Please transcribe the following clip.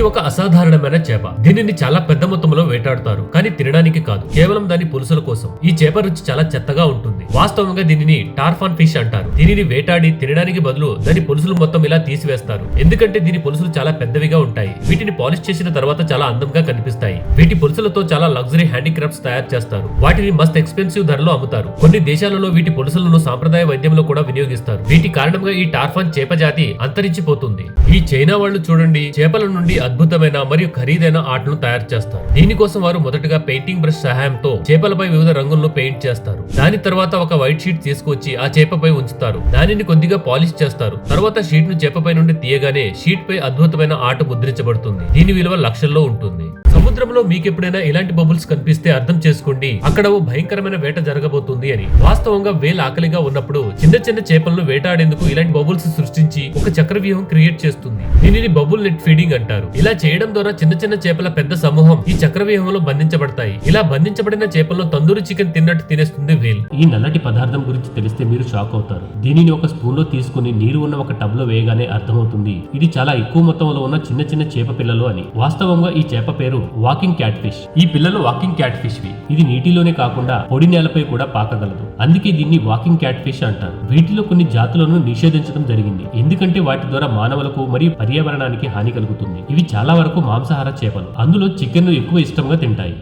ఇది ఒక అసాధారణమైన చేప. దీనిని చాలా పెద్ద మొత్తంలో వేటాడుతారు, కానీ తినడానికి కాదు, కేవలం దాని పులుసుల కోసం. ఈ చేప రుచి చాలా చెత్తగా ఉంటుంది. వాస్తవంగా దీనిని టార్ఫాన్ ఫిష్ అంటారు. దీనిని వేటాడి తినడానికి బదులు దాని పులుసులు మొత్తం ఇలా తీసివేస్తారు, ఎందుకంటే దీని పులుసులు చాలా పెద్దవిగా ఉంటాయి. వీటిని పాలిష్ చేసిన తర్వాత చాలా అందంగా కనిపిస్తాయి. వీటి పులుసులతో చాలా లగ్జరీ హ్యాండీక్రాఫ్ట్స్ తయారు చేస్తారు. వాటిని మస్త్ ఎక్స్పెన్సివ్ ధరలో అమ్ముతారు. కొన్ని దేశాలలో వీటి పులుసులను సాంప్రదాయ వైద్యంలో కూడా వినియోగిస్తారు. వీటి కారణంగా ఈ టార్ఫాన్ చేప జాతి అంతరించిపోతుంది. ఈ చైనా వాళ్ళు చూడండి, చేపల నుండి అద్భుతమైన మరియు ఖరీదైన ఆటలను తయారు చేస్తారు. దీనికోసం వారు మొదటగా పెయింటింగ్ బ్రష్ సహాయంతో చేపలపై వివిధ రంగులను పెయింట్ చేస్తారు. దాని తర్వాత ఒక వైట్ షీట్ తీసుకొచ్చి ఆ చేపపై ఉంచుతారు. దానిని కొద్దిగా పాలిష్ చేస్తారు. తర్వాత షీట్ ను చేపపై నుండి తీయగానే షీట్ పై అద్భుతమైన ఆట ముద్రించబడుతుంది. దీని విలువ లక్షల్లో ఉంటుంది. సముద్రంలో మీకెప్పుడైనా ఇలాంటి బబుల్స్ కనిపిస్తే అర్థం చేసుకోండి, అక్కడ ఓ భయంకరమైన వేట జరగబోతుంది అని. వాస్తవంగా వేల్ ఆకలిగా ఉన్నప్పుడు చిన్న చిన్న చేపలను వేటాడేందుకు ఇలాంటి బబుల్స్ సృష్టించి ఒక చక్రవ్యూహం క్రియేట్ చేస్తుంది. దీనిని బబుల్ నెట్ ఫీడింగ్ అంటారు. ఇలా చేయడం ద్వారా చిన్న చిన్న చేపల పెద్ద సమూహం ఈ చక్రవ్యూహంలో బంధించబడతాయి. ఇలా బంధించబడిన చేపలను తందూరి చికెన్ తిన్నట్టు తినేస్తుంది వేల్. ఈ నల్లటి పదార్థం గురించి తెలిస్తే మీరు షాక్ అవుతారు. దీనిని ఒక స్పూన్ లో తీసుకుని నీరు ఉన్న ఒక టబ్ లో వేయగానే అర్థమవుతుంది ఇది చాలా ఎక్కువ మొత్తంలో ఉన్న చిన్న చిన్న చేప పిల్లలు అని. వాస్తవంగా ఈ చేప పేరు వాకింగ్ క్యాట్ ఫిష్. ఈ పిల్లలు వాకింగ్ క్యాట్ ఫిష్ వి. ఇది నీటిలోనే కాకుండా పొడి నేలపై కూడా పాకగలదు. అందుకే దీన్ని వాకింగ్ క్యాట్ ఫిష్ అంటారు. వీటిలో కొన్ని జాతులను నిషేధించడం జరిగింది, ఎందుకంటే వాటి ద్వారా మానవులకు మరియు పర్యావరణానికి హాని కలుగుతుంది. ఇవి చాలా వరకు మాంసాహార చేపలు. అందులో చికెన్ ను ఎక్కువ ఇష్టంగా తింటాయి.